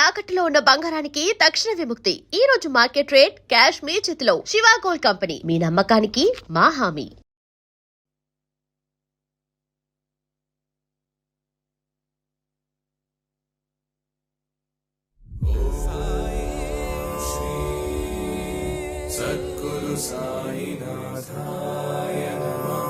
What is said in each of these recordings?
తాకట్టులో ఉన్న బంగారానికి తక్షణ విముక్తి. ఈ రోజు మార్కెట్ రేట్ క్యాష్ మీ చేతిలో. శివ గోల్డ్ కంపెనీ, మీ నమ్మకానికి మా హామీ. సద్గురు సాయినాథాయ నమః.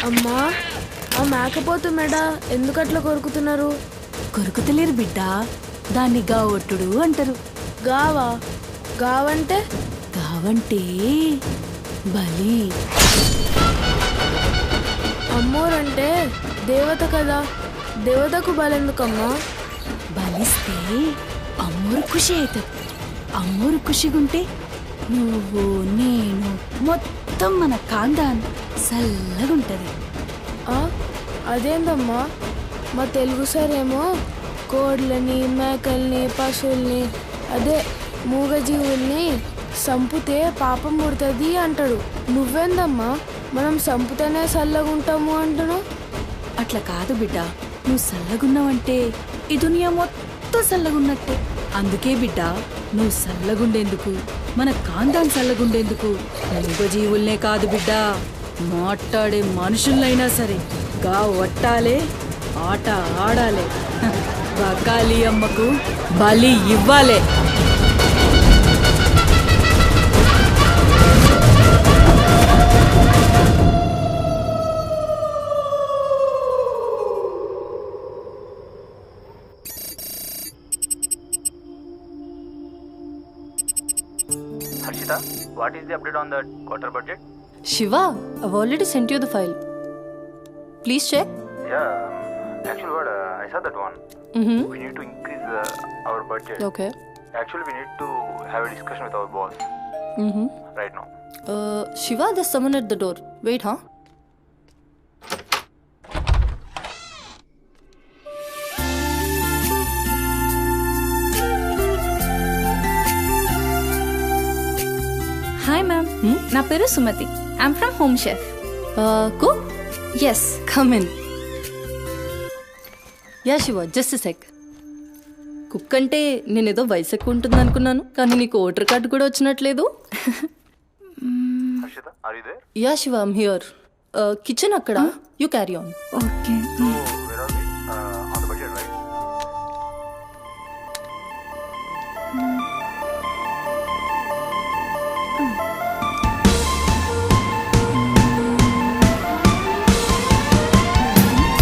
అమ్మా, ఆ మేకపోతు మెడ ఎందుకట్లా కొరుకుతున్నారు? కొరుకుతలేరు బిడ్డ, దాన్ని గావొట్టుడు అంటారు. గావా? గావంటే? గావంటే బలి. అమ్మోరంటే దేవత కదా, దేవతకు బలెందుకమ్మా? బలిస్తే అమ్మోరు ఖుషి అవుతుంది. అమ్మోరు ఖుషిగుంటే నువ్వు నేను మొత్తం మన కాందాన్ చల్లగుంటది. అదేందమ్మా, మా తెలుగు సారేమో కోడ్లని, మేకల్ని, పశువుల్ని, అదే మూగజీవుల్ని సంపుతే పాపం పుడుతుంది అంటాడు. నువ్వేందమ్మా మనం సంపుతేనే చల్లగుంటాము అంటున్నావు? అట్లా కాదు బిడ్డ, నువ్వు చల్లగున్నావంటే ఈ దునియా మొత్తం చల్లగున్నట్టే. అందుకే బిడ్డ, నువ్వు చల్లగుండేందుకు, మన కాందాన్ చల్లగుండేందుకు మూగజీవుల్నే కాదు బిడ్డ, మాట్లాడే మనుషులైనా సరే గా వట్టాలే, ఆట ఆడాలే, బకాలి అమ్మకు బలి ఇవ్వాలే. Harshita, what is the update on the quarter budget? Shiva, I've already sent you the file. Please check. Yeah, actually what, I saw that one. We need to increase our budget. Okay. Actually we need to have a discussion with our boss right now. Shiva, there's someone at the door. Wait, huh? Hi ma'am, నా పేరు Sumathi. I'm from home chef. Cook? Yes. Come in. Yeah, Shiva, just a sec. Cook అంటే నేనేదో వయసు ఎక్కువ ఉంటుంది అనుకున్నాను, కానీ నీకు ఓటర్ కార్డు కూడా వచ్చినట్లేదు. Harshita, are you there? Yeah Shiva, I'm here. Kitchen అక్కడ, you carry on. Okay. So where are we? On the budget, right?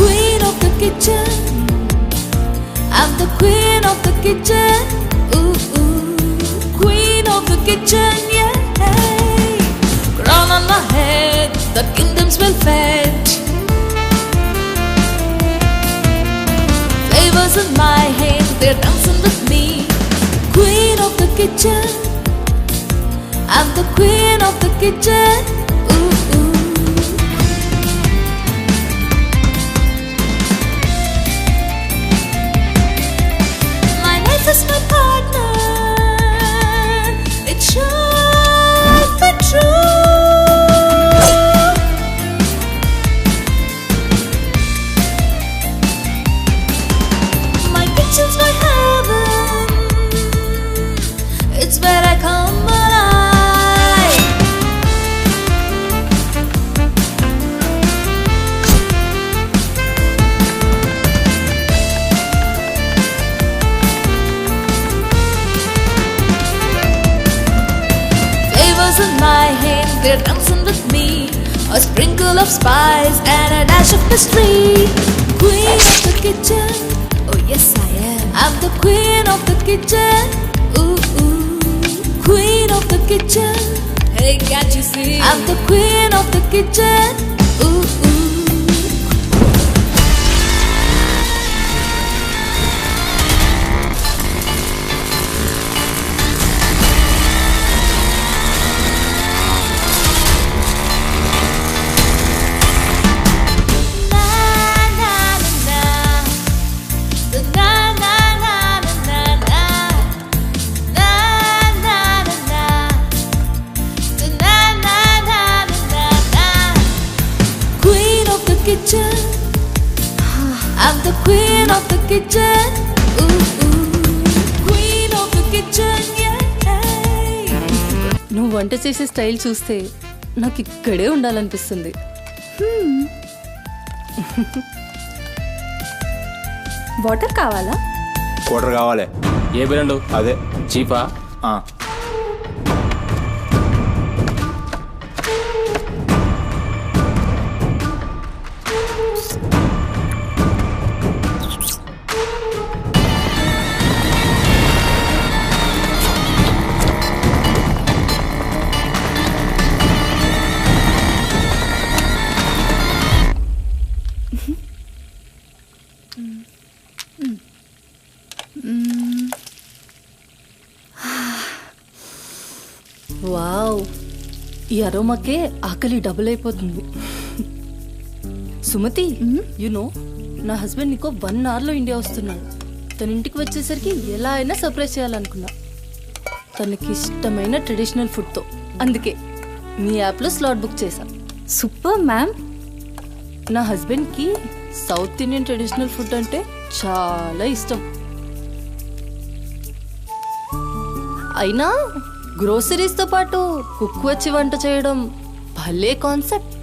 Queen of the kitchen, I'm the queen of the kitchen. Ooh, ooh. Queen of the kitchen, yeah. Crown on my head, the kingdoms will fetch. Flavors in my hand, they're dancing with me. Queen of the kitchen, I'm the queen of the kitchen. Ooh, ooh. This is my partner, it should be true. My kitchen's my heaven, it's where I come alive. In my hand, they're dancing with me. A sprinkle of spice and a dash of mystery. Queen of the kitchen, oh yes I am. I'm the queen of the kitchen. Ooh, ooh, queen of the kitchen. Hey, can't you see? I'm the queen of the kitchen. Ooh, ooh. I'm the queen of the kitchen. Ooh, ooh. Queen of the kitchen, yeah. నువ్వు వంట చేసే style చూస్తే నాకు ఇక్కడే ఉండాలనిపిస్తుంది. Water కావాలా? Quarter కావాలి. ఏ brand? అదే చీపా? Wow, ఈ అరోమాకే ఆకలి డబుల్ అయిపోతుంది. సుమతి, నో నా హస్బెండ్ నీకో 1 అవర్లో ఇండియా వస్తున్నాడు. తన ఇంటికి వచ్చేసరికి ఎలా అయినా సర్ప్రైజ్ చేయాలనుకున్నా, తనకి ఇష్టమైన ట్రెడిషనల్ ఫుడ్తో. అందుకే మీ యాప్లో స్లాట్ బుక్ చేశా. Super ma'am. నా హస్బెండ్కి సౌత్ ఇండియన్ ట్రెడిషనల్ ఫుడ్ అంటే చాలా ఇష్టం. అయినా గ్రోసరీస్తో పాటు కుక్ వచ్చి వంట చేయడం భలే కాన్సెప్ట్.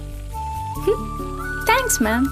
Thanks ma'am.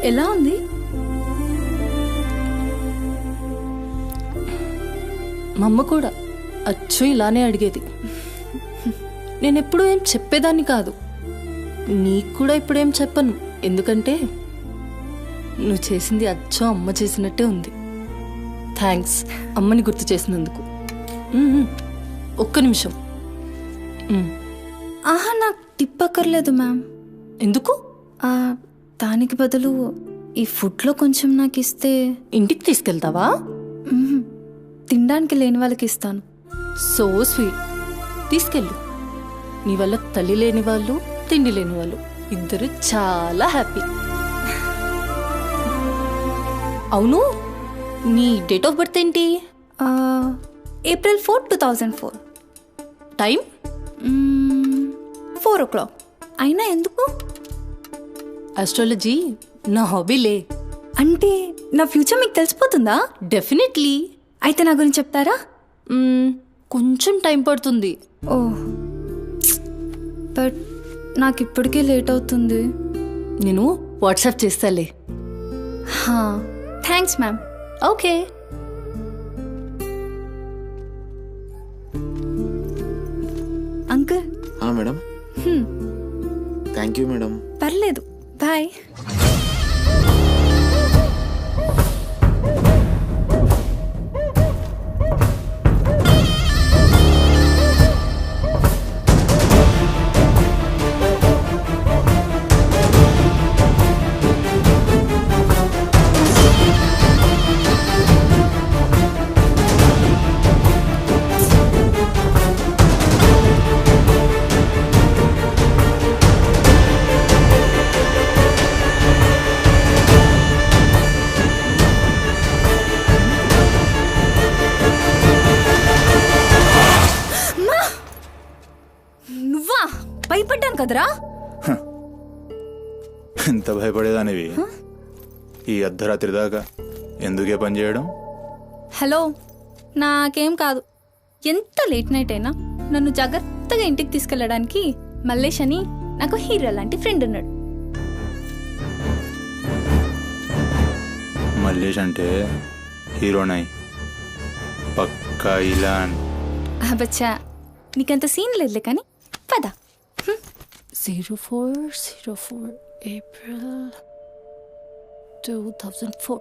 ఎలా ఉంది? మా అమ్మ కూడా అచ్చు ఇలానే అడిగేది. నేనెప్పుడు ఏం చెప్పేదాన్ని కాదు, నీకు కూడా ఇప్పుడేం చెప్పను. ఎందుకంటే నువ్వు చేసింది అచ్చో అమ్మ చేసినట్టే ఉంది. థ్యాంక్స్ అమ్మని గుర్తు చేసినందుకు. ఒక్క నిమిషం. ఆహా, నాకు టిప్ అక్కర్లేదు మ్యామ్. ఎందుకు? దానికి బదులు ఈ ఫుడ్లో కొంచెం నాకు ఇస్తే. ఇంటికి తీసుకెళ్తావా? తినడానికి లేని వాళ్ళకి ఇస్తాను. So sweet. తీసుకెళ్ళు. నీ వల్ల తల్లి లేని వాళ్ళు, తిండి లేని వాళ్ళు ఇద్దరు చాలా హ్యాపీ. అవును, నీ డేట్ ఆఫ్ బర్త్ ఏంటి? April 4, 2004. Time 4 o'clock. అయినా ఎందుకు? ఆస్ట్రాలజీ నా హాబీలే. అంటే నా ఫ్యూచర్ మీకు తెలిసిపోతుందా? డెఫినెట్లీ. అయితే నా గురించి చెప్తారా? కొంచెం టైం పడుతుంది. ఓ, బట్ నాకు ఇప్పటికే లేట్ అవుతుంది. నేను వాట్సాప్ చేస్తాలే. Thanks ma'am. Okay. Uncle. Madam. Thank you madam. పర్లేదు, బాయ్. కదరా. ఎంత భయపడేదానివి ఈ అర్ధరాత్రి దాకా ఎందుకే పని చేయడం? హలో, నాకేం కాదు. ఎంత లేట్ నైట్ అయినా నన్ను జాగ్రత్తగా ఇంటికి తీసుకెళ్ళడానికి మల్లేష్ అని నాకు హీరో లాంటి ఫ్రెండ్ ఉన్నాడు. మల్లేష్ అంటే హీరోనై పక్కా ఇలాన్. బచ్చా, నీకంత సీన్ లేదులే కానీ పద. 0404 ఏప్రిల్ 2004.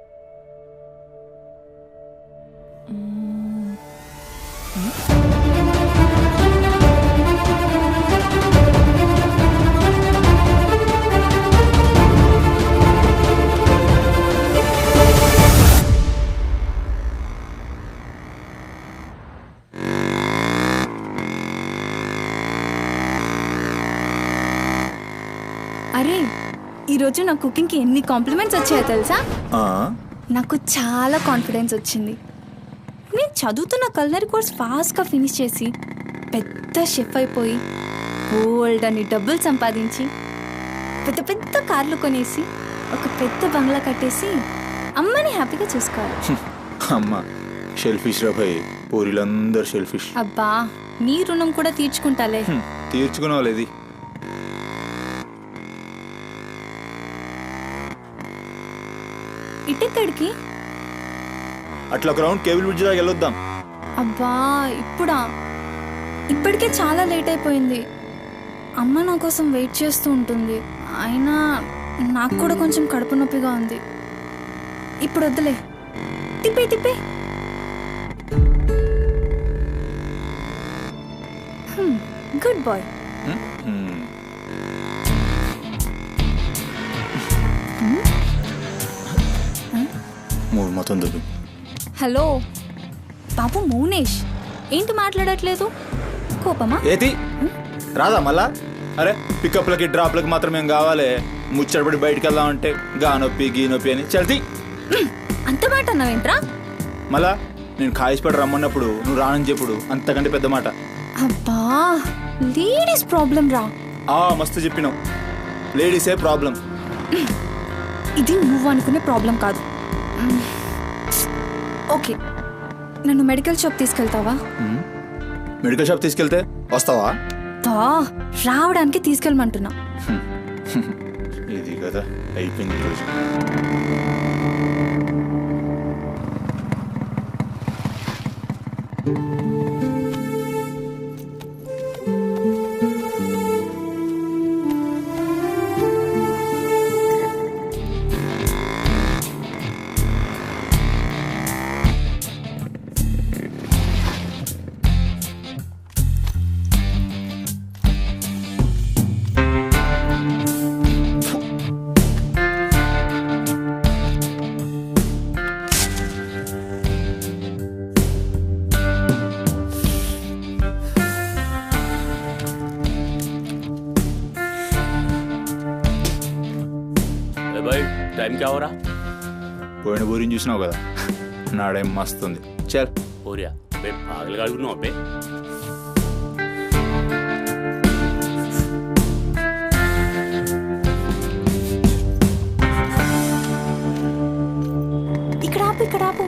అరే, ఈరోజు నా కుకింగ్కి ఎన్ని కాంప్లిమెంట్స్ వచ్చాయో తెలుసా? నాకు చాలా కాన్ఫిడెన్స్ వచ్చింది. నేను చదువుతున్న కల్నరీ కోర్స్ ఫాస్ట్గా ఫినిష్ చేసి పెద్ద షెఫ్ అయిపోయి గోల్డ్ అని డబ్బులు సంపాదించి పెద్ద పెద్ద కార్లు కొనేసి ఒక పెద్ద బంగ్లా కట్టేసి అమ్మని హ్యాపీగా చూసుకోవాలి. అమ్మ షెల్ఫిష్ రా భయ్, పూరిలందరూ షెల్ఫిష్. అబ్బా, నీ రుణం కూడా తీర్చుకుంటాలే. తీర్చుకునేవాళ్ళేది. ఇటెక్కడికి? అట్లా గ్రౌండ్ కేబుల్ బ్రిడ్జ్ దాకా వెళ్ళొద్దాం. అబ్బా, ఇప్పుడా? ఇప్పటికే చాలా లేట్ అయిపోయింది. అమ్మ నా కోసం వెయిట్ చేస్తూ ఉంటుంది. అయినా నాకు కూడా కొంచెం కడుపు నొప్పిగా ఉంది. ఇప్పుడు వద్దులే, తిప్పే తిప్పే. Good boy. మూడు మొత్తం దుబ్బి. హలో బాబు మౌనేష్, ఏంటి మాట్లాడట్లేదు? కోపమా? ఏది రాదా మళ్ళా? అరే పికప్లకి డ్రాప్లకి మాత్రం ఏం కావాలి, ముచ్చటపడి బయటికి వెళ్దామంటే గా నొప్పి గీ నొప్పి అని చల్ది. అంత మాట అన్నావేంట్రా? మళ్ళా నేను కాయిస్పడి రమ్మన్నప్పుడు నువ్వు రానని చెప్పుడు అంతకంటే పెద్ద మాట. అబ్బా, లేడీస్ ప్రాబ్లం రా. మస్తు చెప్పినావు, లేడీసే ప్రాబ్లం. ఇది నువ్వు అనుకునే ప్రాబ్లం కాదు. ఓకే, నన్ను మెడికల్ షాప్ తీసుకెళ్తావా? మెడికల్ షాప్ తీసుకెళ్తే వస్తావా? రావడానికి తీసుకెళ్ళమంటున్నా. ఇది కదా అయిపోయింది రోజు. टाइम क्या हो रहा? పోయిన బోరిని చూసినావు కదా, నాడేం మస్తుంది. చల్ हो रहा बे पागल गाड़ी नो बे. ఇక్కడ ఆపు, ఇక్కడ ఆపు.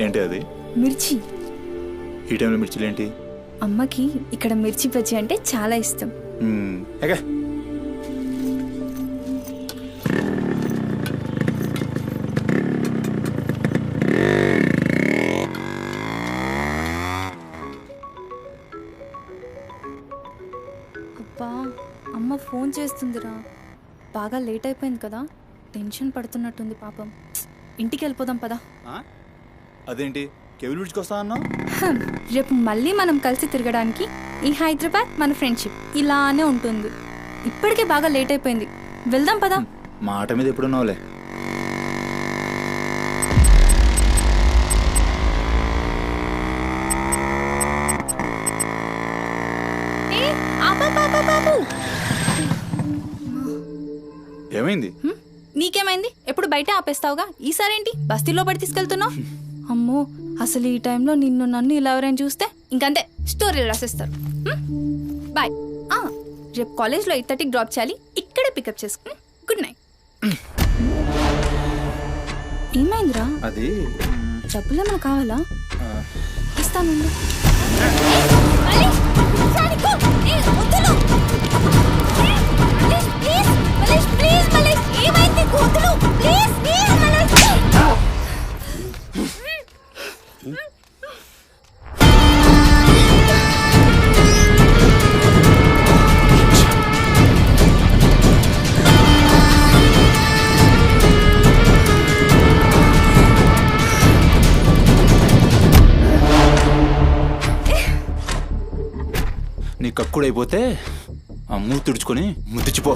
ఏంటి అది? మిర్చి. ఈ టైంలో మిర్చిలు ఏంటి? అమ్మకి ఇక్కడ మిర్చి బజ్జీ అంటే చాలా ఇష్టం. అబ్బా, అమ్మ ఫోన్ చేస్తుందిరా. బాగా లేట్ అయిపోయింది కదా, టెన్షన్ పడుతున్నట్టుంది పాపం. ఇంటికి వెళ్ళిపోదాం పదా. అదేంటి కేబుల్ బ్రిడ్జ్కి వస్తా అన్నా? రేపు మళ్ళీ మనం కలిసి తిరగడానికి ఈ హైదరాబాద్ మన ఫ్రెండ్షిప్ ఇలానే ఉంటుంది. ఇప్పటికే బాగా లేట్ అయిపోయింది, వెళ్దాం పదా. మాట మీద ఎప్పుడున్నావులే. ఏమైంది? నీకేమైంది? ఎప్పుడు ఎప్పుడు బయట ఆపేస్తావుగా, ఈసారేంటి బస్తీలో పడి తీసుకెళ్తున్నావు? అమ్మో, అసలు ఈ టైంలో నిన్ను నన్ను ఇలా ఎవరైనా చూస్తే ఇంకంతే, స్టోరీలు రాసేస్తారు. బాయ్. రేపు కాలేజ్లో 8:30కి డ్రాప్ చేయాలి, ఇక్కడే పికప్ చేసుకుని. Good night. ఏమైందిరా? అది డబ్బులు ఏమైనా కావాలా? ఇస్తాను. నీ కక్కుడైపోతే ఆ మూతి తుడుచుకొని ముద్దుచిపో.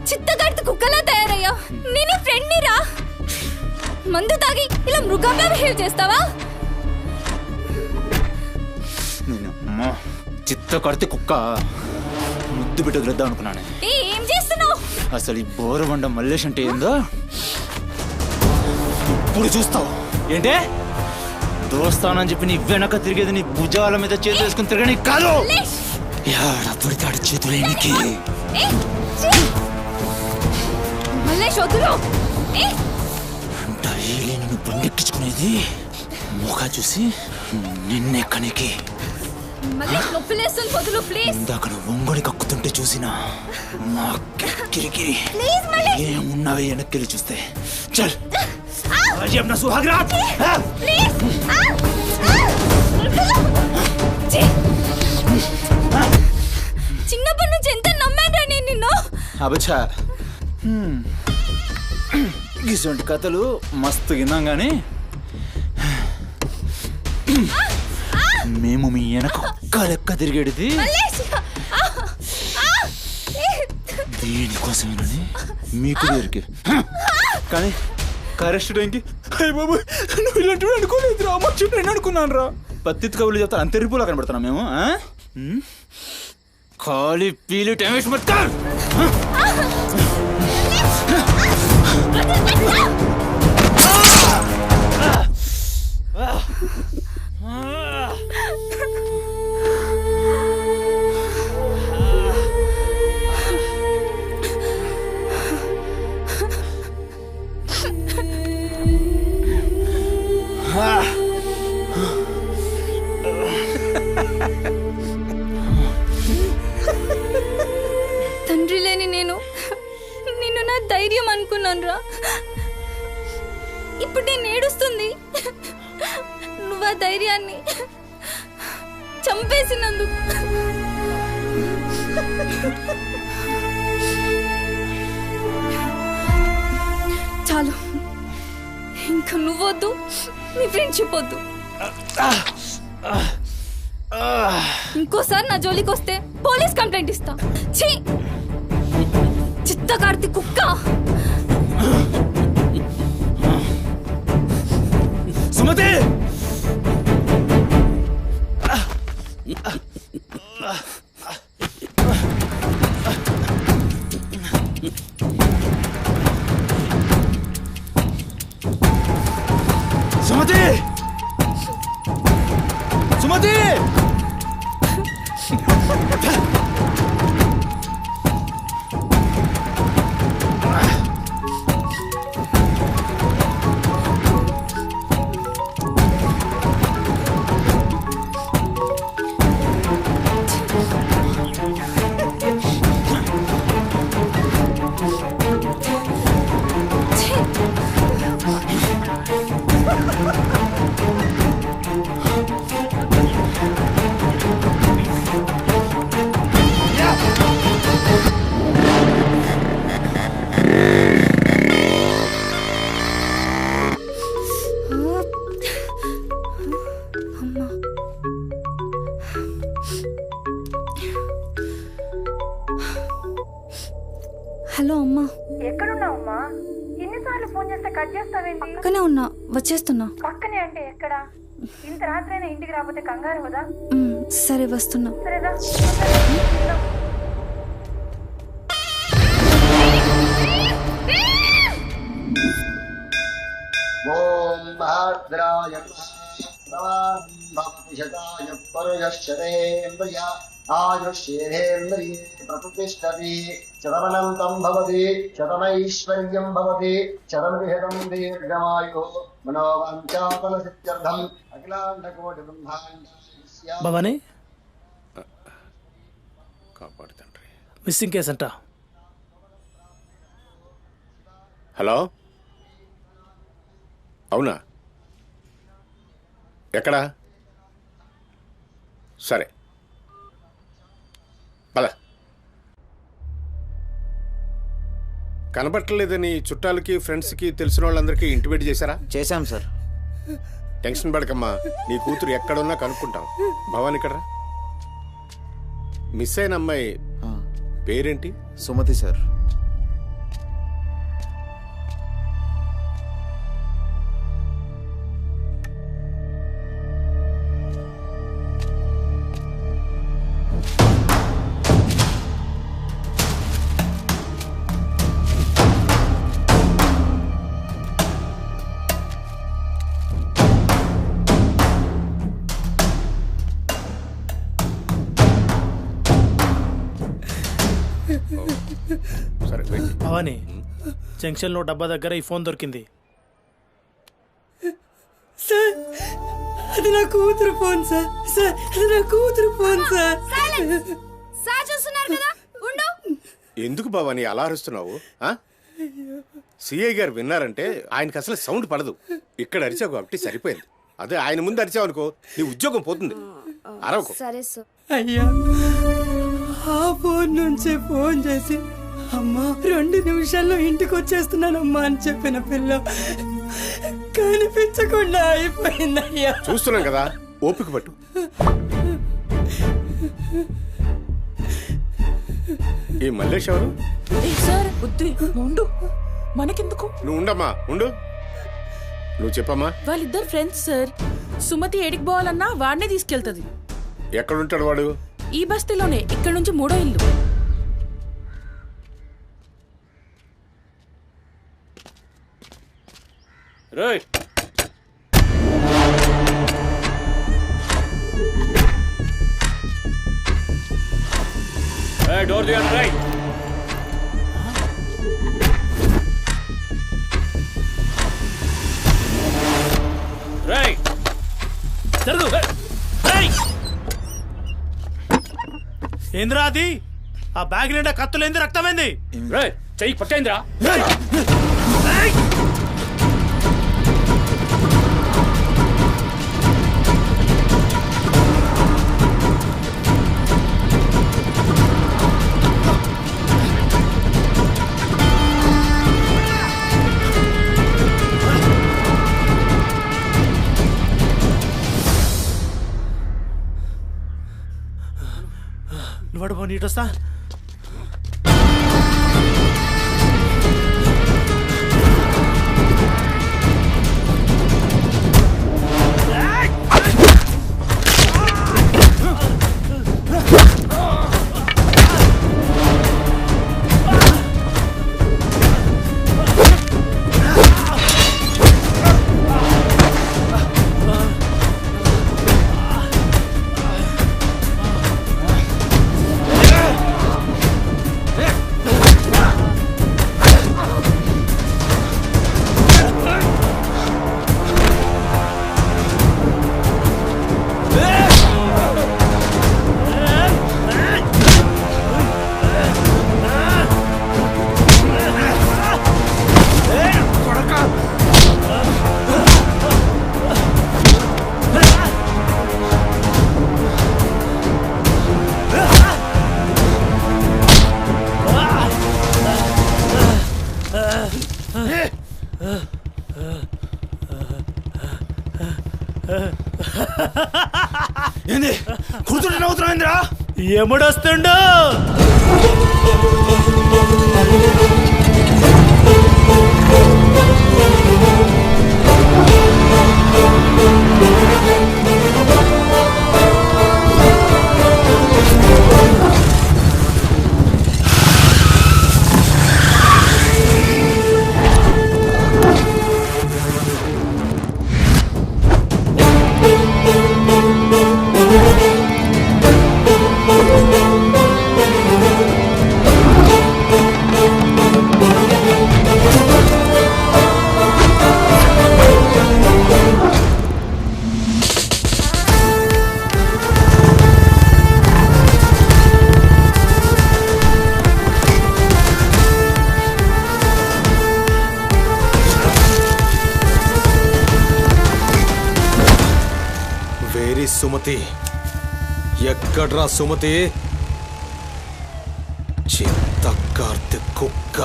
చిత్తగడితే కుక్కలా తయారయ్యా. నేను ఫ్రెండ్ ని రా. మందు తాగి ఇలా మృగంగా బిహేవ్ చేస్తావా? చిత్త కడితే కుక్క ముద్దు బిడ్డ వదిలేద్దాం అనుకున్నాను. ఏం చేస్తున్నావు? అసలు ఈ బోరబండ మల్లేష్ అంటే ఏందో ఇప్పుడు చూస్తావు. ఏంటే దోస్తానని చెప్పి నీ వెనక తిరిగేది నీ భుజాల మీద చేతులు వేసుకుని తిరగని కాదు. పడితాడు చేతులేనికి. డైలీ నిన్ను బండెక్కించుకునేది ముఖ చూసి నిన్నెక్కనికి. ఇందాక నువ్వు ఒంగొని కక్కుతుంటే చూసినా మా కిరికిరి ఏమున్నావే వెనక్కి చూస్తే. చల్ నా సుహాగ్రాట్. చిన్నప్పటి నుంచి ఎంత నమ్మాను నేను నిన్ను. అబచ్చా, ఇటువంటి కథలు మస్తు విన్నాం గానీ మేము మీ వెనక ఒక్క లెక్క తిరిగేది దేనికోసమేనని మీకు దొరికి. కానీ కరెస్ట్ టైంకి అయ్య బాబు నువ్వు ఇలాంటి అనుకోలేదు రా, మా చుట్టూ అనుకున్నాను రా. పత్తిత్ కబుర్లు చెప్తాను అంత రిపోలా కనబడుతున్నాం మేము. ఖాళీ పీలి టైం వేసి మత్కార్. తండ్రి లేని నేను నిన్ను నా ధైర్యం అనుకున్నాను రా. ఇప్పుడు నేను ఏడుస్తుంది. నువ్వు ఆ ధైర్యాన్ని చంపేసినందుకు. చాలు, ఇంకా నువ్వొద్దు, నీ ఫ్రెండ్షిప్ వద్దు. ఇంకోసారి నా జోలికి వస్తే పోలీస్ కంప్లైంట్ ఇస్తా. ఛీ, చిత్తకార్తి కుక్క. సుమతి, సుమతి, సుమతి. హలో అమ్మా. ఎక్కడున్నావమ్మా? ఎన్నిసార్లు ఫోన్ చేస్తే కట్ చేస్తావేంటి? పక్కనే ఉన్నా, వచ్చేస్తున్నా. పక్కనే అంటే ఎక్కడ? ఇంత రాత్రైనా ఇంటికి రాకపోతే కంగారు కదా. సరే వస్తున్నా. సరేదా? మహాద్రాయ భవతి శతాయ పరుయశ్చరేంద్రియ ఆయుష్యేంద్రియే ప్రతిష్టతి శతమనంతం భవతి శతమైశ్వర్యం భవతి శతమిహితం దీర్ఘమాయు మనోవాంఛాఫల సిద్ధ్యర్థం అఖిలాండకోటి బ్రహ్మాండ భవానీ కాపాడు తండ్రి. మిస్సింగ్ కేసు అంట. హలో, అవునా? ఎక్కడా? సరే పద. కనబట్టలేదని చుట్టాలకి ఫ్రెండ్స్కి తెలిసిన వాళ్ళందరికీ ఇంటిమేట్ చేశారా? చేశాం సార్. టెన్షన్ పడకమ్మా, నీ కూతురు ఎక్కడున్నా కనుక్కుంటాం. భవాని ఇక్కడ మిస్ అయిన అమ్మాయి పేరేంటి? సుమతి సార్. సరే వెయిట్. భవానీ, జంక్షన్లో డబ్బా దగ్గర ఈ ఫోన్ దొరికింది. సార్, అది నా కూతురు ఫోన్ సార్. సార్, అది నా కూతురు ఫోన్ సార్. సార్ చూస్తున్నారు కదా, ఉండు. ఎందుకు భవాని అలా అరుస్తున్నావు? సిఐ గారు విన్నారంటే ఆయనకి అసలు సౌండ్ పడదు. ఇక్కడ అరిచావు కాబట్టి సరిపోయింది. అదే ఆయన ముందు అరిచావు అనుకో, నీ ఉద్యోగం పోతుంది. అరవకు. సరే సార్. అయ్యా, ఆ ఫోన్ నుంచి ఫోన్ చేసి అమ్మా 2 నిమిషాల్లో ఇంటికి వచ్చేస్తున్నానమ్మా అని చెప్పిన పిల్ల కనిపించకుండా అయిపోయిందయ్యా. చూస్తున్నాం కదా, ఓపిక పట్టు. ఈ మల్లేష్ ఎవరు? సార్ ఉండు, మనకెందుకు? నువ్వు ఉండమ్మా, ఉండు. నువ్వు చెప్పమ్మా. వాళ్ళిద్దరు ఫ్రెండ్స్ సార్. సుమతి ఏడికి పోవాలన్నా వాడినే తీసుకెళ్తుంది. ఎక్కడుంటాడు వాడు? ఈ బస్తీలోనే, ఇక్కడ నుంచి 3వ ఇల్లు. రేయ్, డోర్ తీయండి. రైట్, రైట్, జరుగు. ఏంద్రా అది? ఆ బ్యాగ్ నిండా కత్తులేంది, రక్తమైంది. రేయ్, చెయ్యి పట్టేంద్రా. నువ్వు నీటొస్తా. ఏంది కూతురు నవ్వుతున్నాయిందిరా? ఎముడొస్తుండు? ఎక్కడ్రా సుమతి? చిత్తకార్తె కుక్క.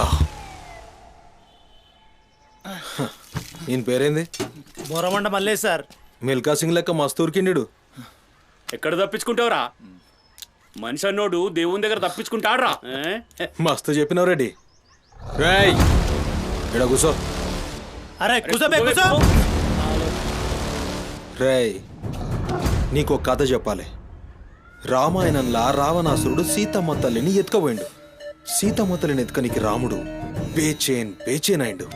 ఈయన పేరేంది? బోరమండ మల్లేష్ సార్. మిల్కా సింగ్ లెక్క మస్తు ఉరికిండు. ఎక్కడ తప్పించుకుంటావురా? మనిషి అన్నోడు దేవుని దగ్గర తప్పించుకుంటాడ్రా. మస్తు చెప్పినావు రెడ్డి. రేయ్ ఇడ కూసో. అరే కూసోబే కూసో. రేయ్ నీకు ఒక కథ చెప్పాలి. రామాయణంలా రావణాసురుడు సీతమ్మ తల్లిని ఎత్తుకపోయిండు. సీతమ్మ తల్లిని ఎత్తుకనికి రాముడు బేచేన్ అయిండు.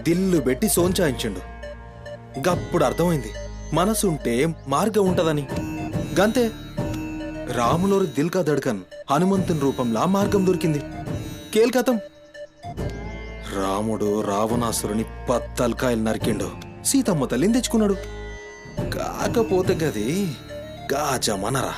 దిల్లు పెట్టి సోంచాయించిండు. గప్పుడు అర్థమైంది మనసుంటే మార్గం ఉంటదని. గంతే రాములోరి దిల్ కా దడ్కన్ హనుమంతుని రూపంలా మార్గం దొరికింది. కేల్కతం రాముడు రావణాసురుని పత్తల్కాయలు నరికిండు. సీతమ్మ తల్లిని తెచ్చుకున్నాడు. కాకపోతే గది గాజమనరా.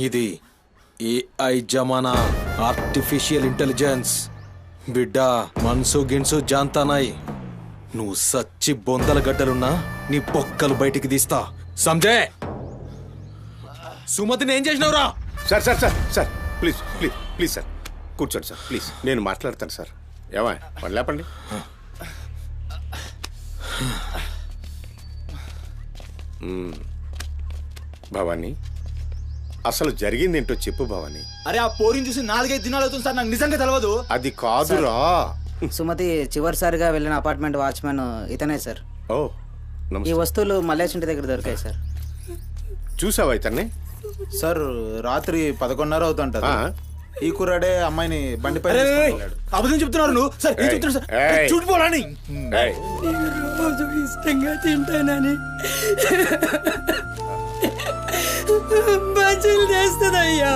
ఇది ఏఐ జమానా, ఆర్టిఫిషియల్ ఇంటెలిజెన్స్. బిడ్డ మనసు గిన్సు జాంతానాయి. నువ్వు సచ్చి బొందల గడ్డలున్నా నీ పొక్కలు బయటికి తీస్తా. సంజే సుమతిని ఏం చేసినవురా? Sir sir sir sir please please please sir కూర్చోండి సార్ ప్లీజ్. నేను మాట్లాడతాను సార్. ఏమా పని లేపండి. భవానీ అసలు జరిగిందేంటో చెప్పు భవానీ. అరే ఆ పోరిని చూసి 4-5 దినాలు అవుతుంది సార్. నాకు నిజంగా తెలియదు. అది కాదురా. సుమతి చివరిసారిగా వెళ్ళిన అపార్ట్మెంట్ వాచ్మెన్ ఇతనే సార్. ఓ ఈ వస్తువులు మల్లేష్ ఇంటి దగ్గర దొరికాయి సార్. చూసావా ఇతన్ని? సార్ రాత్రి 11:30 అవుతుంటది. ఈ కుర్రాడే అమ్మాయిని బండిపై అబద్ధం చెప్తున్నారు నువ్వు. సార్ ఏం చెప్తున్నారు సార్? చూడిపోవాలని రోజు ఇష్టంగా తింటానని బజ్జీలు చేస్తుందయ్యా.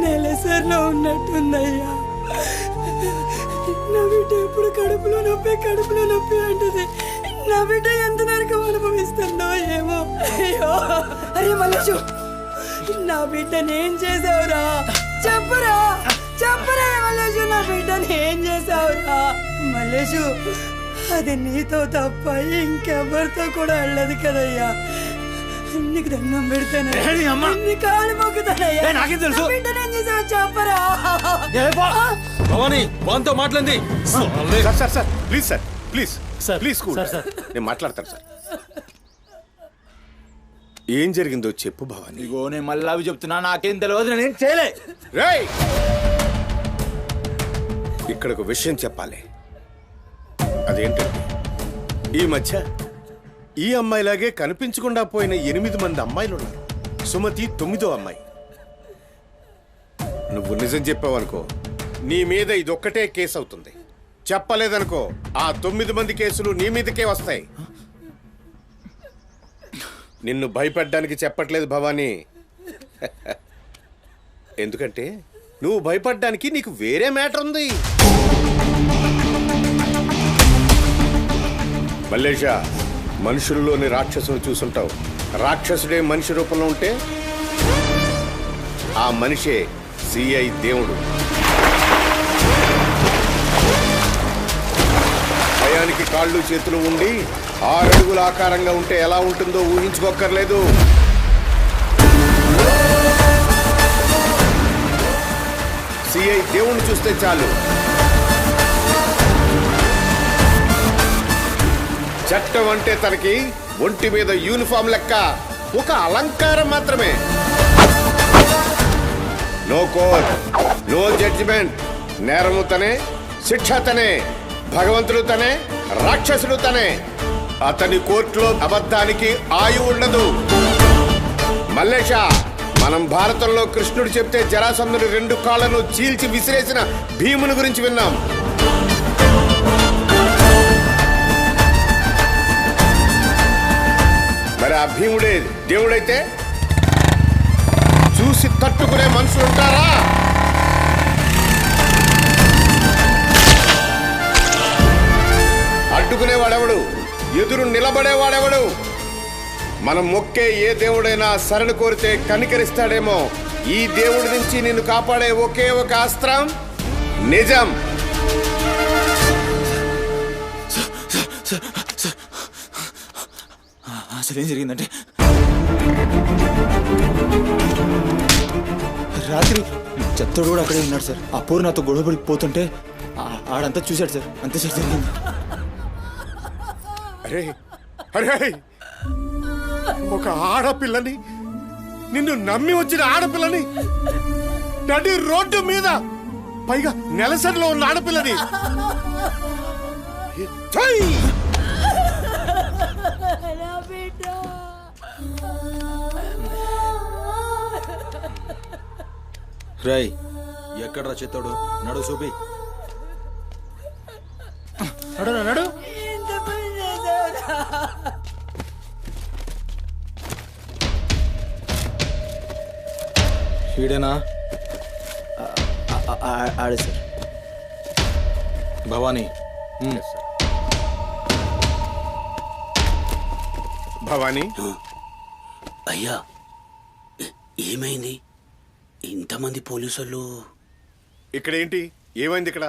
నెలసరిలో ఉన్నట్టుందయ్యా. నా బిడ్డ ఎప్పుడు కడుపులో నొప్పి అంటది. నా బిడ్డ ఎంత నరకం అనుభవిస్తుందో ఏమో. అయ్యో అరే మల్లేషు, నా బిడ్డని ఏం చేసావురా? చెప్పరా మల్లేషు, నా బిడ్డని ఏం చేసావురా? మల్లేషు, అది నీతో తప్ప ఇంకెవరితో కూడా వెళ్ళదు కదయ్యా. నీకు దండం పెడతాను, నీ కాళ్ళు మొక్కుతానయ్యా. నాకేం తెలుసు? బిడ్డనేం చేసావు చెప్పరా? భవానీ వాంతో మాట్లాడింది. Sir sir sir please sir please sir please sir నేను మాట్లాడతాను సార్. ఏం జరిగిందో చెప్పు భవానీ. ఇగో నేను మళ్ళీ అవి చెప్తున్నా. నాకేం తెలియదు. నేనేం చేయలే. రేయ్ ఇక్కడ ఒక విషయం చెప్పాలి. అదేంటంటే ఈ మధ్య ఈ అమ్మాయిలాగే కనిపించకుండా పోయిన 8 మంది అమ్మాయిలు ఉన్నారు. సుమతి 9వ అమ్మాయి. నువ్వు నిజం చెప్పావనుకో నీ మీద ఇదొక్కటే కేసు అవుతుంది. చెప్పలేదనుకో ఆ 9 మంది కేసులు నీ మీదకే వస్తాయి. నిన్ను భయపడ్డానికి చెప్పట్లేదు భవానీ. ఎందుకంటే నువ్వు భయపడ్డానికి నీకు వేరే మ్యాటర్ ఉంది. మల్లేషా, మనుషుల్లోని రాక్షసుని చూసుంటావు. రాక్షసుడే మనిషి రూపంలో ఉంటే ఆ మనిషే సిఐ దేవుడు. భయానికి కాళ్ళు చేతులు ఉండి 6 అడుగుల ఆకారంగా ఉంటే ఎలా ఉంటుందో ఊహించుకోక్కర్లేదు. సిఐ దేవుణ్ణి చూస్తే చాలు. చట్టం అంటే తనకి ఒంటి మీద యూనిఫామ్ లెక్క ఒక అలంకారం మాత్రమే. No court, no judgement. నేరము తనే, శిక్ష తనే, భగవంతుడు తనే, రాక్షసుడు తనే. అతని కోర్టులో అబద్ధానికి ఆయువు ఉండదు. మల్లేషా, మనం భారతంలో కృష్ణుడు చెప్తే జరాసంధుడి 2 కాళ్లను చీల్చి విసిరేసిన భీముని గురించి విన్నాం. మరి ఆ భీముడే దేవుడైతే చూసి తట్టుకునే మనుషులు ఉంటారా? అడ్డుకునేవాడెవడు? ఎదురు నిలబడేవాడెవడు? మనం మొక్కే ఏ దేవుడైనా శరణు కోరితే కనికరిస్తాడేమో. ఈ దేవుడి నుంచి నిన్ను కాపాడే ఒకే ఒక అస్త్రం నిజం. అసలు ఏం జరిగిందంటే రాత్రి చెత్తోడు కూడా అక్కడే ఉన్నాడు సార్. ఆ పోరు నాతో గొడవపడి పోతుంటే ఆడంతా చూశాడు సార్. అంతే సార్ జరిగింది. అరే అరే, ఒక ఆడపిల్లని, నిన్ను నమ్మి వచ్చిన ఆడపిల్లని నడి రోడ్డు మీద, పైగా నెలసరిలో ఉన్న ఆడపిల్లని ఛై! రై ఎక్కడ్రా చెత్తోడు? నడు చూపి. నడు నడు. ఈడేనా? ఆడే సార్. భవానీ. భవానీ, అయ్యా ఏమైంది? ఇంతమంది పోలీసులు ఇక్కడేంటి? ఏమైంది ఇక్కడ?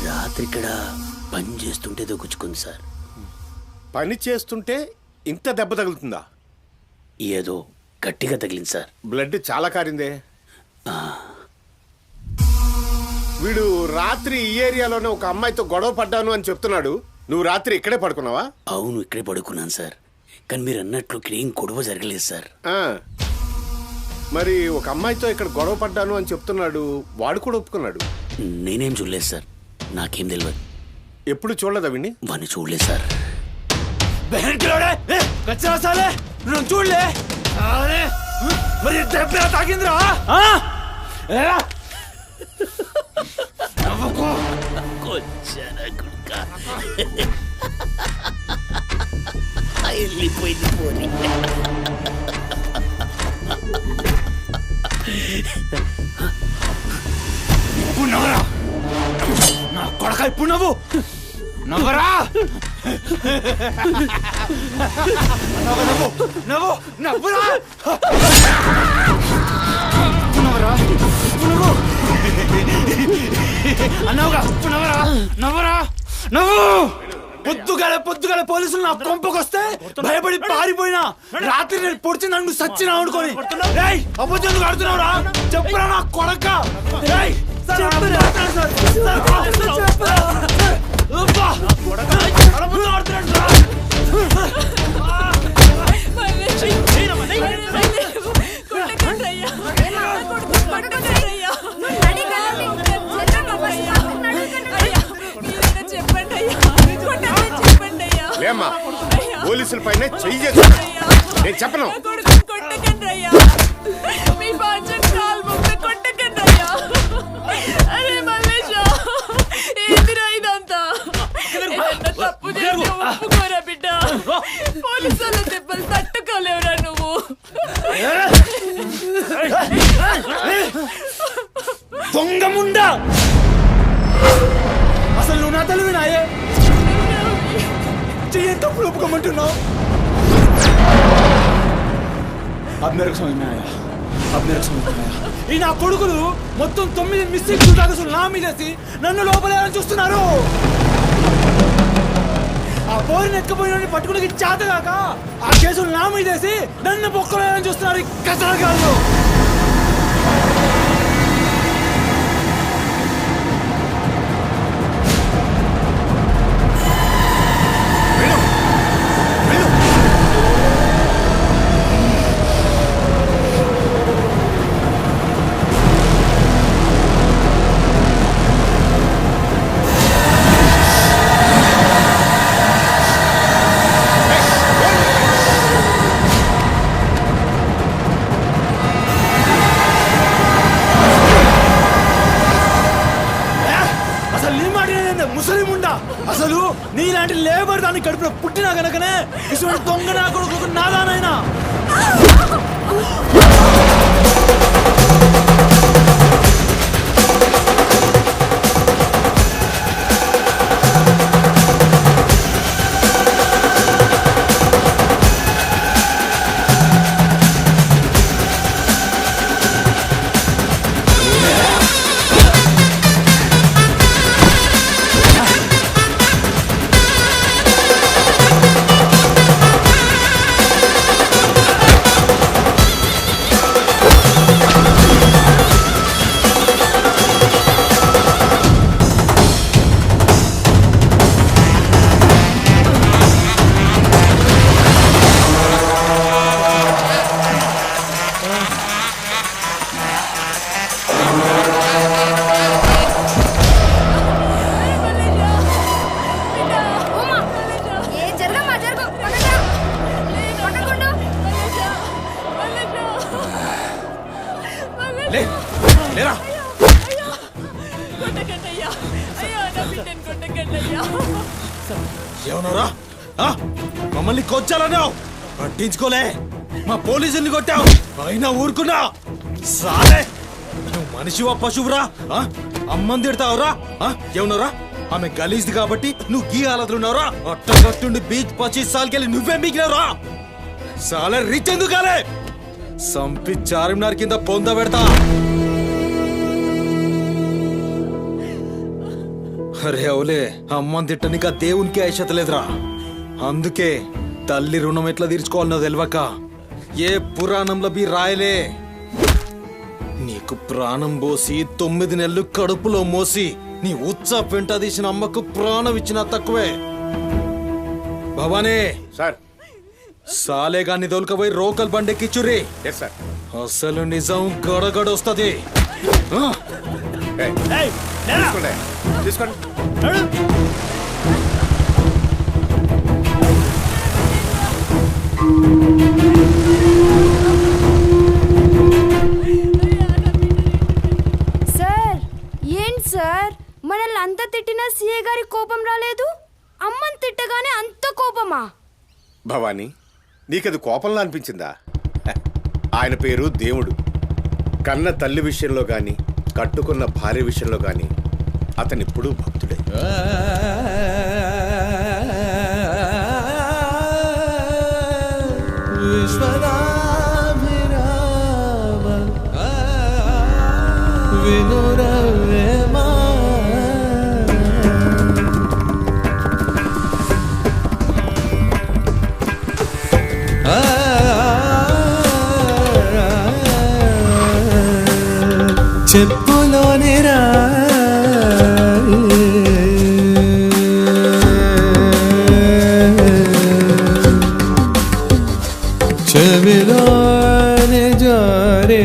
రాత్రి ఇక్కడ పని చేస్తుంటే దొక్కుచుకుంది సార్. పని చేస్తుంటే ఇంత దెబ్బ తగులుతుందా? ఏదో గట్టిగా తగిలింది సార్. బ్లడ్ చాలా కారిందే. వీడు రాత్రి ఈ ఏరియాలోనే ఒక అమ్మాయితో గొడవ పడ్డాను అని చెప్తున్నాడు. నువ్వు రాత్రి ఇక్కడే పడుకున్నావా? అవును, ఇక్కడే పడుకున్నాను సార్. కానీ మీరు అన్నట్లు ఇక్కడ ఏం గొడవ జరగలేదు సార్. మరి ఒక అమ్మాయితో ఇక్కడ గొడవ పడ్డాను అని చెప్తున్నాడు, వాడు కూడా ఒప్పుకున్నాడు. నేనేం చూడలేదు సార్, నాకేం తెలియదు. ఎప్పుడు చూడలేదా విని? వాడిని చూడలేదు సార్. చూడలే మరి దెబ్బ తాగిందిరా? వెళ్ళిపోయింది పోనీ. ఇప్పుడు నవ్వరా నా కొడక, ఇప్పుడు నవ్వు నవ్వరా, నవ్వు నవ్వు నవ్వురా, నవ్వరా, నవ్వు అన్నావుగా, నవ్వరా నవ్వరా నవ్వు. పొద్దుగాల పోలీసులు నా కొంపకొస్తే భయపడి పారిపోయినా, రాత్రి నేను పొడిచి నన్ను సచ్చినా అనుకోని అబద్ధం ఆడుతున్నావురా? చెప్పురా నా కొడక. లేమ్మా, పోలీసుల పైన చెయ్యి. నేను చెప్పను. తప్పు చేసి ఒప్పుకోరా బిడ్డ. పోలీసుల దెబ్బలు తట్టుకోలేవురా నువ్వు. దొంగముండా, అసలు నువ్వు నా తెలివినాయే చెయ్యి తప్పులు ఒప్పుకోమంటున్నావు? ఈ నా కొడుకులు మొత్తం 9 మిస్టేక్స్ కేసులు నా మీదేసి నన్ను లోపలేయాలని చూస్తున్నారు. ఆ పోరిని ఎత్తుకుపోయిన పట్టుకుని చేతగాక ఆ కేసులు నా మీదేసి నన్ను పొక్కలేయాలని చూస్తున్నారు ఈ కసరగాళ్ళు. అసలు నీలాంటి లేబర్ దాన్ని కడుపులో పుట్టినా గనకనే ఇటువంటి దొంగ నా కొడుకు నాదానైనా. ఏమన్నారా మమ్మల్ని కొచ్చాలన్నావు, పట్టించుకోలే. మా పోలీసుల్ని కొట్టావు, అయినా ఊరుకున్నా. సాలే నువ్వు మనిషివా పశువురా? అమ్మని తిడతావురా? ఏమన్నారా? ఆమె గలీజ్ది కాబట్టి నువ్వు గీ హాలతులు ఉన్నావురా? అట్టగట్టుండి బీచ్ 25 సార్కెళ్ళి నువ్వే మిగిలినవురా? సాలే రిచ్ ఎందుకాలే? సంపి చార్మినార్ కింద పొంద పెడతా. అరే అవులే, అమ్మని తిట్టనిక దేవునికి ఐషత లేదురా. అందుకే తల్లి రుణం ఎట్లా తీర్చుకోవాలనో తెలియక ఏ పురాణంలో బి రాయలే. నీకు ప్రాణం పోసి 9 నెలలు కడుపులో మోసి నీ ఉచ్చ పెంట తీసిన అమ్మకు ప్రాణం ఇచ్చినా తక్కువే. భవానీ సార్, సాలేగాన్ని తోలుకపోయి రోకల్ బండెక్కిచ్చుర్రి. అసలు నిజం గడగడొస్తది. తీసుకోండి. సార్ ఏంటి సార్, మనల్ని అంత తిట్టినా సీఏ గారి కోపం రాలేదు, అమ్మని తిట్టగానే అంత కోపమా? భవానీ, నీకది కోపంలా అనిపించిందా? ఆయన పేరు దేవుడు. కన్న తల్లి విషయంలో గాని కట్టుకున్న భార్య విషయంలో గాని అతనిప్పుడు భక్తుడే. చెప్పులోని రా చెవిలోని జారే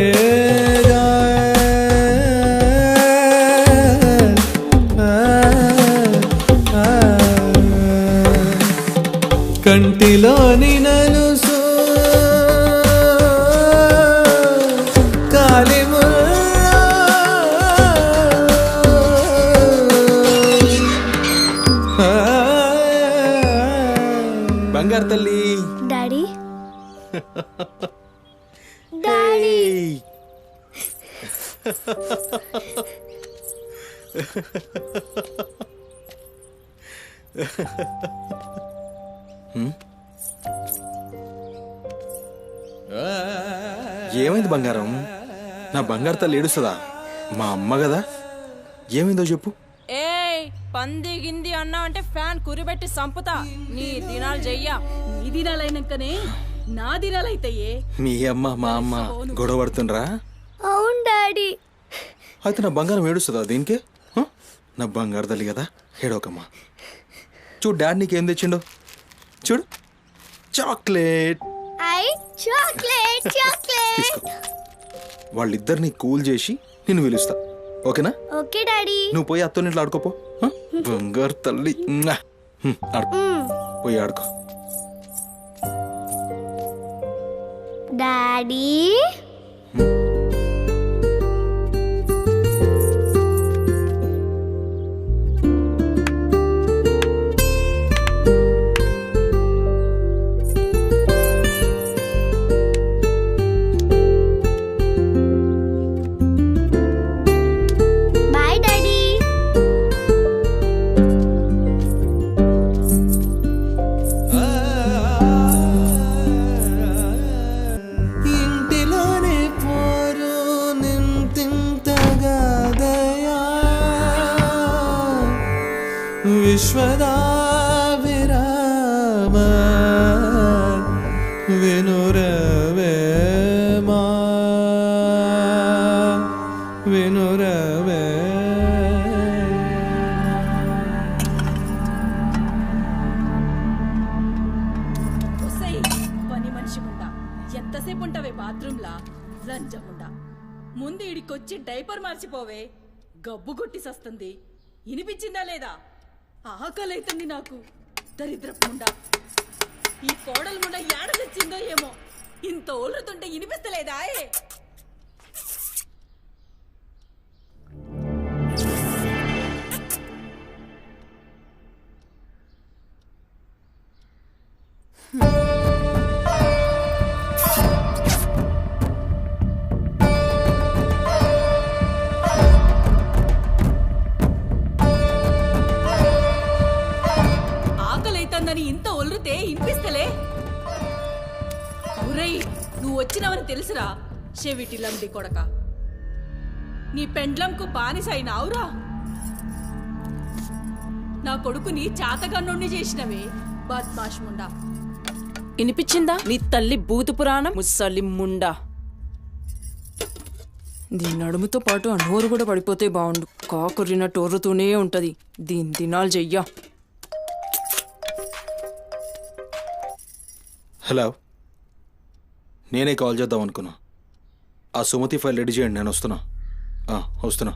కంటిలోని నలుసు బంగారు తల్లి. డాడీ డాడీ ఏమైంది బంగారం? నా బంగారు తల్లి ఏడుస్తుందా? మా అమ్మ కదా, ఏమైందో చెప్పు. ఏయ్ పంది గింది అన్నా అంటే ఫ్యాన్ కురిబెట్టి సంపుతా. నీ దినాలు చెయ్యా. నీ దినాలైనాకనే నా దినాలైతాయే. మీ అమ్మ మా అమ్మ గొడవ పడుతుండ్రా? అవును డాడీ. అయితే నా బంగారం ఏడుస్తుందా దీనికే? నా బంగారు తల్లి కదా, ఏడోకమ్మా. చూడు డాడీ నీకేం తెచ్చిండో చూడు. చాక్లెట్. తీసుకో. వాళ్ళిద్దరిని కూల్ చేసి నిన్ను పిలుస్తా, ఓకేనా? Okay daddy. నువ్వు పోయి అత్తోనింట్లో ఆడుకోపో. బంగారు తల్లి ఆడుకో, పోయి ఆడుకో. డాడీ విశ్వదా విరామ వినురవేమా వినురవే. పని మనిషి ముండా ఎంతసేపు ఉంటావే బాత్రూంలా? లంజముండా, ముందు ఇడికొచ్చి డైపర్ మార్చిపోవే. గబ్బు కొట్టి సస్తుంది. వినిపించిందా లేదా? ఆకలైతుంది నాకు. దరిద్రపుండా, ఈ కోడలు ముండా ఏడ తెచ్చిందో ఏమో. ఇంత ఓలుతుంటే వినిపిస్తలేదా? ఆకలైతుందని ఇంత ఒల్లుతే ఇనిపిస్తలే. ఒరేయ్, నువ్వు వచ్చినవని తెలుసురా చెవిటిలండి కొడక. నీ పెండ్లంకు బానిసైనావురా. నా కొడుకుని చాతగన్నుణ్ణి చేసినవే బద్మాష్ ముండా. వినిపించిందా నీ తల్లి భూత పురాణం ముసలి ముండా? దీని నడుముతో పాటు ఆ నోరు కూడా పడిపోతే బాగుండు. కాకురినట్టు ఒర్రుతూనే ఉంటది. దీని దినాలు చెయ్యా. హలో, నేనే కాల్ చేద్దాం అనుకున్నా. ఆ సుమతి ఫైల్ రెడీ చేయండి, నేను వస్తున్నా. వస్తున్నా.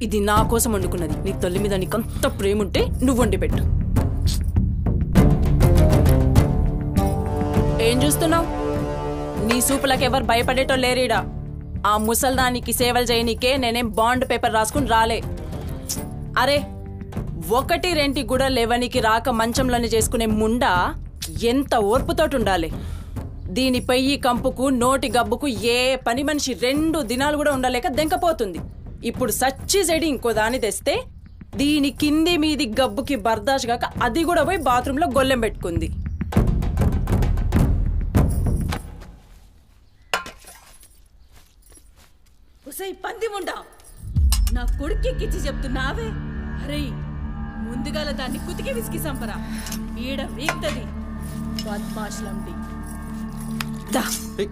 ఇది నా కోసం వండుకున్నది. నీ తల్లి మీద నీకంత ప్రేమ ఉంటే నువ్వు వండి పెట్టు. ఏం చూస్తున్నావు? నీ సూపులకు ఎవరు భయపడేటో లేరీడా. ఆ ముసల్దానికి సేవలు చేయనీకే నేనేం బాండ్ పేపర్ రాసుకుని రాలే. అరే, 1-2 కూడా లేవనికి రాక మంచంలోనే చేసుకునే ముండా ఎంత ఓర్పుతోటి ఉండాలి. దీనిపై ఈ కంపుకు నోటి గబ్బుకు ఏ పని మనిషి 2 దినాలు కూడా ఉండలేక దెంకపోతుంది. ఇప్పుడు సచ్చి చెడి ఇంకో దాన్ని తెస్తే దీని కింది మీది గబ్బుకి బర్దాష్ గాక అది కూడా పోయి బాత్రూంలో గొల్లెం పెట్టుకుంది. ఉసై పంది ముండా, నా కొడుకెక్కిచ్చి చెప్తున్నావే. అరే, ముందుగాల దాన్ని కుతికి విసికి సంపరా. ఈడ వీక్తది బద్మాష్లండి. దా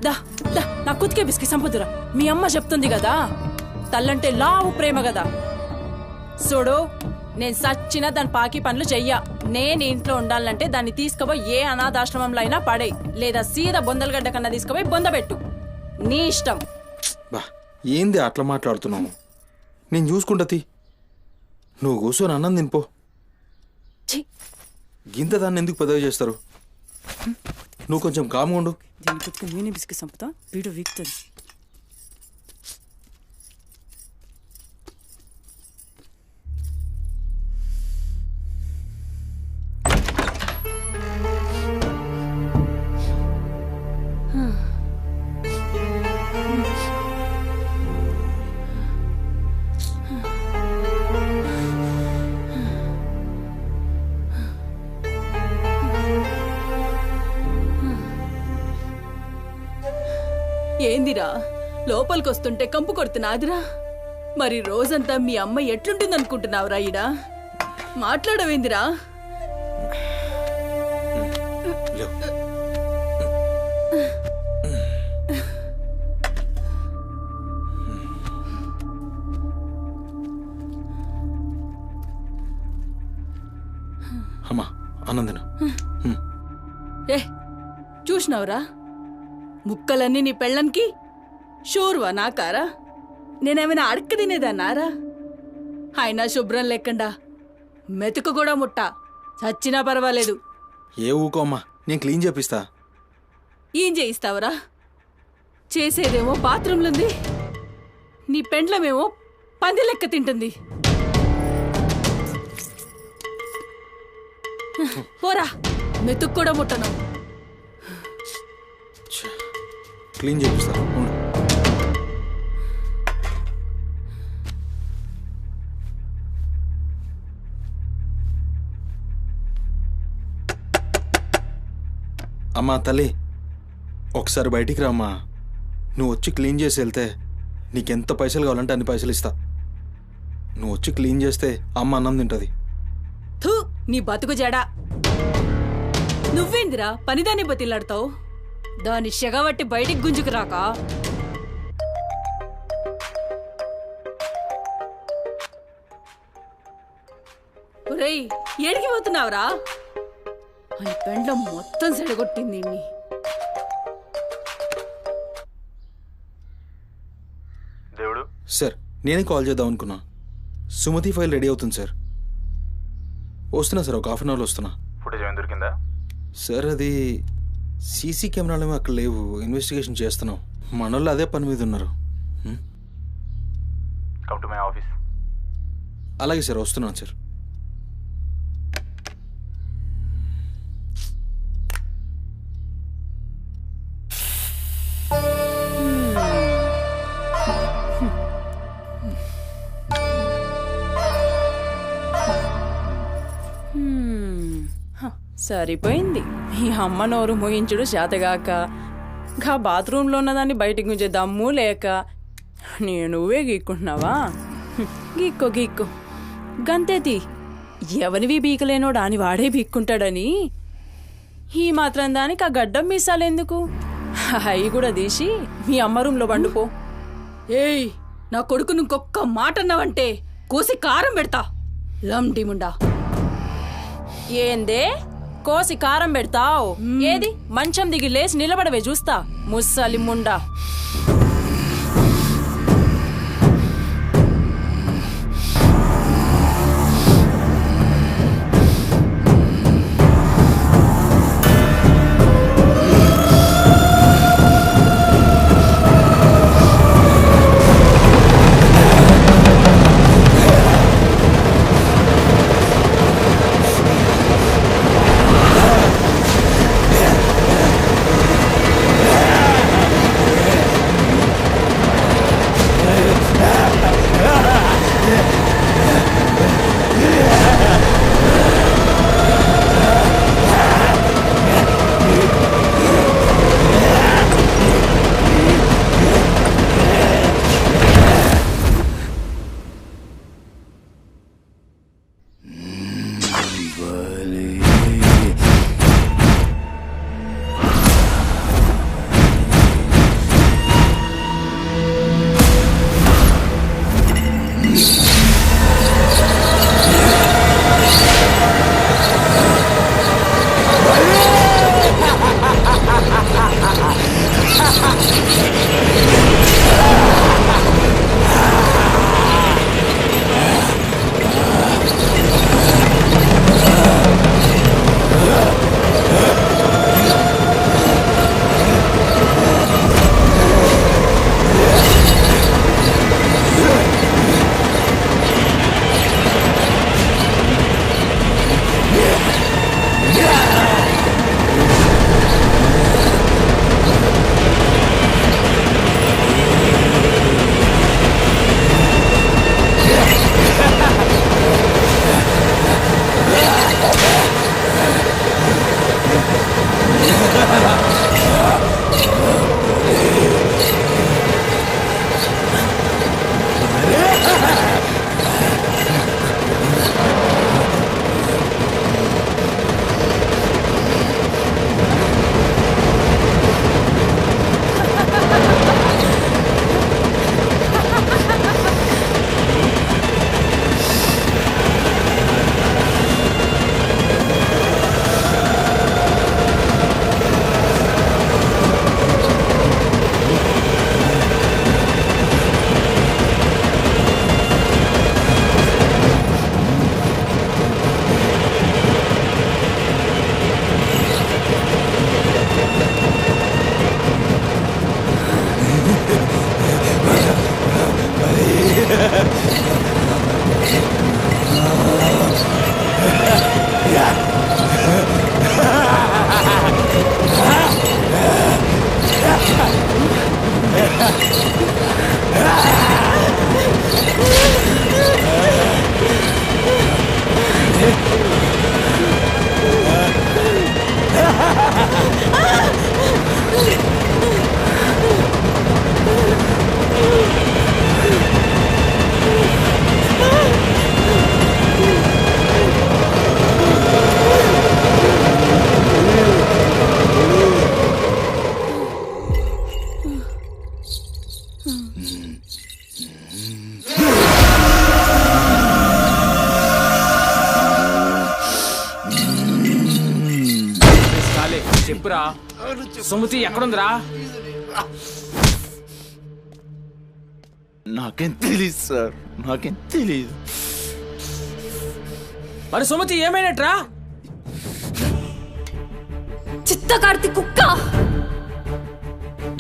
దా దా నా కుతికే బిస్కి సంపుదురా. మీ అమ్మ చెప్తుంది కదా, తల్లంటే లావు ప్రేమ కదా. చూడు, నేను సచ్చిన దాని పాకి పనులు చెయ్యా. నేను ఇంట్లో ఉండాలంటే దాన్ని తీసుకుపోయి ఏ అనాథాశ్రమంలో అయినా పడే, లేదా సీదా బొందలగడ్డ కన్నా తీసుకుపోయి బొందబెట్టు. నీ ఇష్టం. బా, ఏంది అట్లా మాట్లాడుతున్నావు? నేను చూసుకుంటా. నువ్వు కూర్చొని అన్నం తినిపో. గింత దాన్ని ఎందుకు పెద్దగా చేస్తారు? నువ్వు కొంచెం కామ్గా ఉండు. దీని కుతికి నేనే బిస్కి సంపుతా, వీడు వీక్తుంది. ఏందిరా, లోపలికి వస్తుంటే కంపు కొడుతున్నాదిరా. మరి రోజంతా మీ అమ్మ ఎట్లుంటుందనుకుంటున్నావురా? ఈడా మాట్లాడవేందిరా? అమ్మా, ఆనందన చూసినావురా, ముక్కలన్నీ నీ పెళ్ళనికి షోర్వా నాకారా? నేనేమైనా అడక్క తినేదన్నారా? అయినా శుభ్రం లేకుండా మెతుకు కూడా ముట్ట చచ్చినా పర్వాలేదు. ఏ ఊకో అమ్మా, నేను క్లీన్ చేపిస్తా. ఏం చేయిస్తావురా? చేసేదేమో బాత్రూంలుంది, నీ పెండ్లమేమో పంది లెక్క తింటుంది. పోరా, మెతుకు కూడా ముట్టను. క్లీన్ చేపిస్తా. అమ్మా తల్లి, ఒకసారి బయటికి రామ్మా. నువ్వు వచ్చి క్లీన్ చేసి వెళ్తే నీకెంత పైసలు కావాలంటే అన్ని పైసలు ఇస్తా. నువ్వు వచ్చి క్లీన్ చేస్తే అమ్మ అన్నం తింటుంది. థూ, నీ బతుకు జడా. నువ్వేందిరా పనిదాన్ని బతిలాడతావు? దాని షెగబట్టి బయటికి గుంజుకు రాక. ఒరేయ్, ఏడికి పోతున్నావురా? అని పెండ్లం మొత్తం సెడగొట్టింది. దేవుడు సార్, నేనే కాల్ చేద్దాం అనుకున్నా. సుమతి ఫైల్ రెడీ అవుతుంది సార్. వస్తున్నా సార్, ఒక హాఫ్ అన్ అవర్లో వస్తున్నా. ఫుటేజ్ ఏమైనా దొరికిందా? సార్ అది సీసీ కెమెరాలు అక్కడ లేవు, ఇన్వెస్టిగేషన్ చేస్తున్నాం. మనోళ్ళు అదే పని మీద ఉన్నారు. Come to my office. అలాగే సార్, వస్తున్నాను సార్. సరిపోయింది. ఈ అమ్మ నోరు మోయించుడు చేతగాక, గా బాత్రూంలో ఉన్నదాన్ని బయటికి గుంజే దమ్ము లేక నువ్వే గీక్కుంటున్నావా? గీక్కో గీక్కో గంతేతి. ఎవరివి బీకలేనోడు అని వాడే బీక్కుంటాడని ఈ మాత్రం దానికి ఆ గడ్డం మీసాలెందుకు? అవి కూడా తీసి మీ అమ్మ రూంలో పండుకో. ఏయ్, నా కొడుకు ఇంకొక్క మాట అన్నావంటే కోసి కారం పెడతా. లండిముండా. ఏందే కోసి కారం పెడతావు? ఏది మంచం దిగి లేచి నిలబడవే చూస్తా, ముస్సలి ముండా. చెప్పురా సుమతి ఎక్కడుందిరా? నాకేం తెలియదు సార్, నాకేం తెలియదు. మరి సుమతి ఏమైనట్రా? చిత్త కార్తీక్ కుక్క.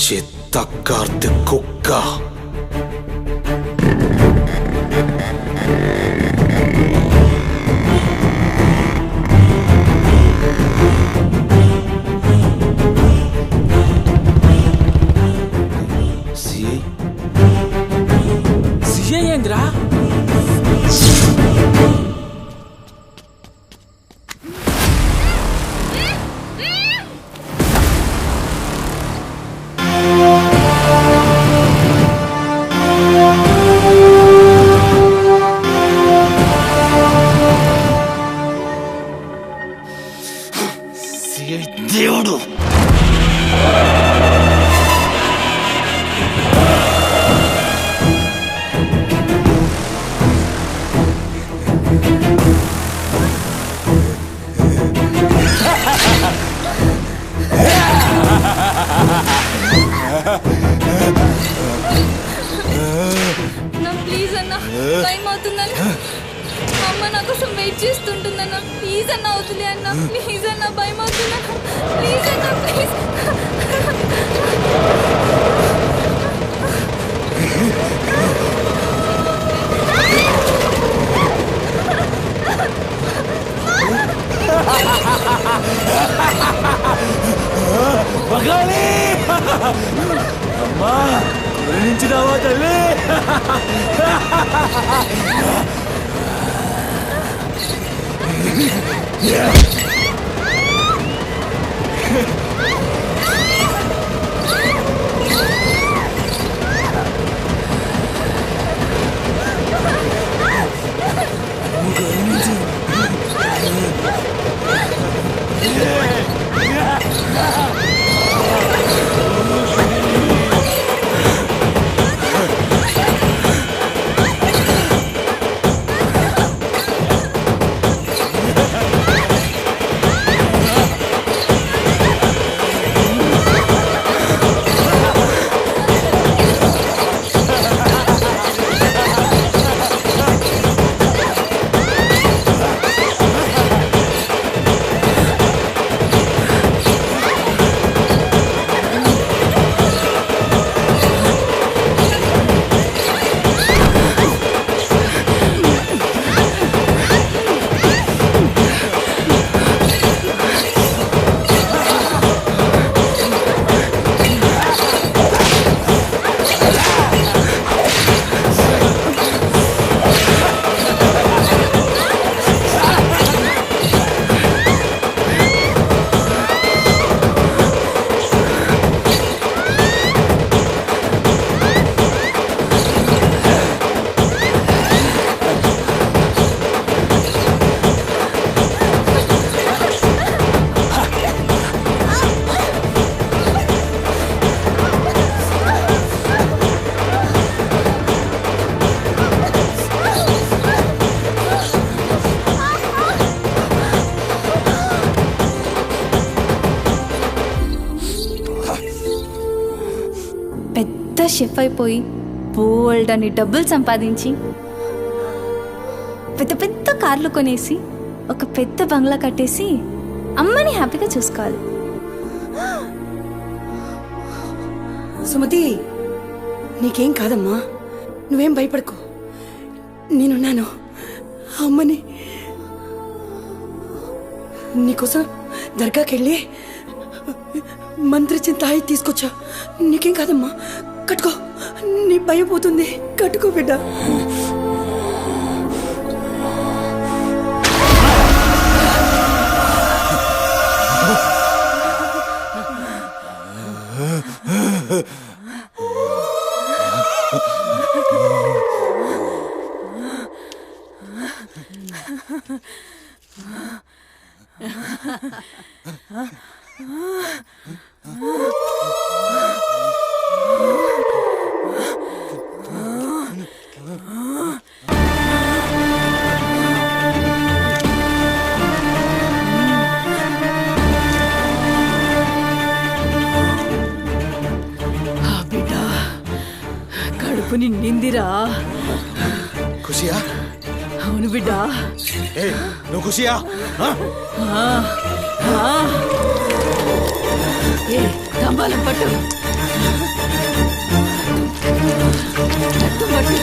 చిత్త కార్తీక్ కుక్క. సిఐ ఏంద్రా? దేవుడు నా ప్లీజ్ అన్న, టైం అవుతుందన్న. అమ్మ నా కోసం వెయిట్ చేస్తుంటుందన్న. ప్లీజ్ అన్న వదిలే అన్న, ప్లీజ్ అన్న, భయం అవుతుందన్న. ప్లీజ్ అన్న, ప్లీజ్. బగాలి! అమ్మా నుంచి రావా తల్లి. షెఫ్ అయిపోయి బోల్డ్ అని డబ్బులు సంపాదించి పెద్ద పెద్ద కార్లు కొనేసి ఒక పెద్ద బంగ్లా కట్టేసి అమ్మని హ్యాపీగా చూసుకోవాలి. సుమతి, నీకేం కాదమ్మా, నువ్వేం భయపడకు, నేనున్నాను. అమ్మని నీకోసం దర్గాకి వెళ్ళి మంత్రిచిన తాయి తీసుకొచ్చా. నీకేం కాదమ్మా, కట్టుకో, నీ భయం పోతుంది. కట్టుకో బిడ్డ. నిందిరా. ఖుషియా? అవును బిడ్డ. ఏ నువ్వు ఖుషియా? ఏ తంబాలం పట్టు. పట్టు.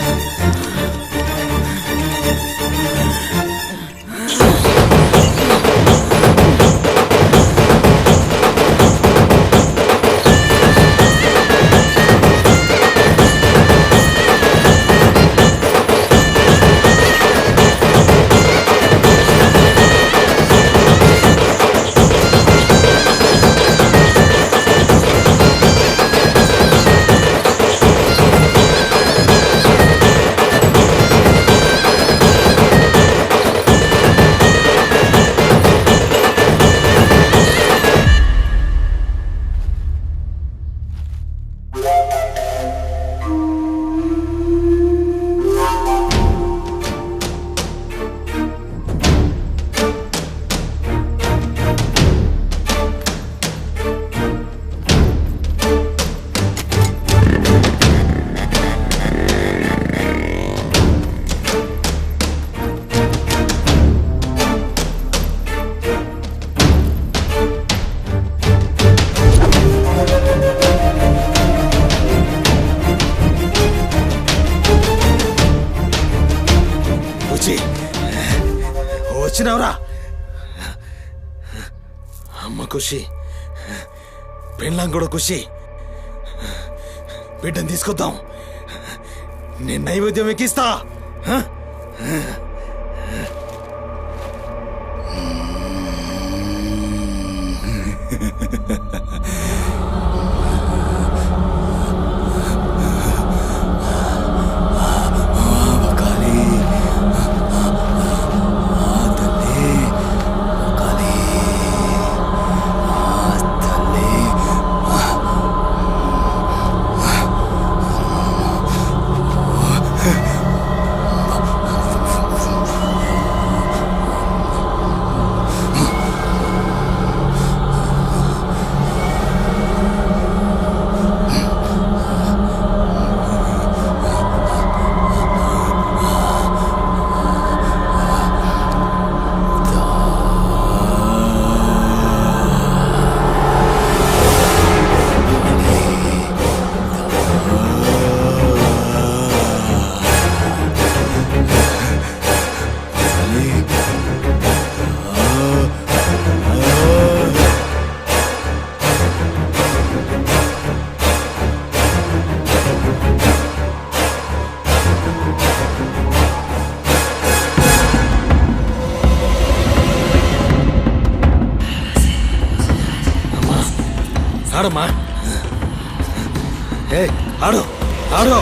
వచ్చినవరా? అమ్మ ఖుషి, పెళ్ళాం కూడా ఖుషి. బిడ్డను తీసుకొద్దాం, నేను నైవేద్యం ఎక్కిస్తా. ఆడమ్మా, ఏ ఆడు ఆడు.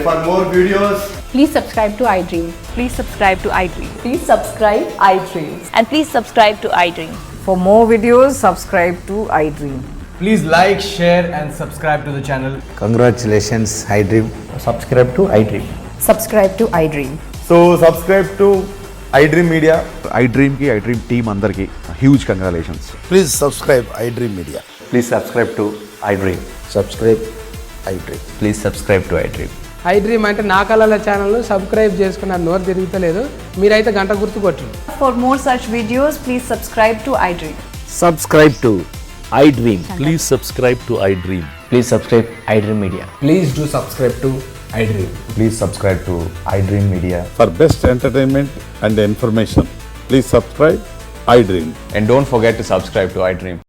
For more videos, please subscribe to iDream. Please subscribe to iDream. Please subscribe iDream. And please subscribe to iDream. For more videos, subscribe to iDream. please like, share and subscribe to the channel. Congratulations, iDream. Subscribe to iDream. Subscribe to iDream. So subscribe to iDream Media. iDream ki iDream team andarki huge congratulations. Please subscribe iDream Media. Please subscribe to iDream. Subscribe iDream. Please subscribe to iDream. iDream అంటే నా కళల ఛానల్ను subscribe చేసుకున్న నోరు తిరుగుతలేదు, మీరైతే గంట గుర్తు కొట్టండి. For more such videos, please subscribe to iDream. Subscribe to iDream. Please subscribe to iDream. Please subscribe iDream Media. Please do subscribe to iDream. Please subscribe to iDream Media. For best entertainment and information, please subscribe iDream. And don't forget to subscribe to iDream.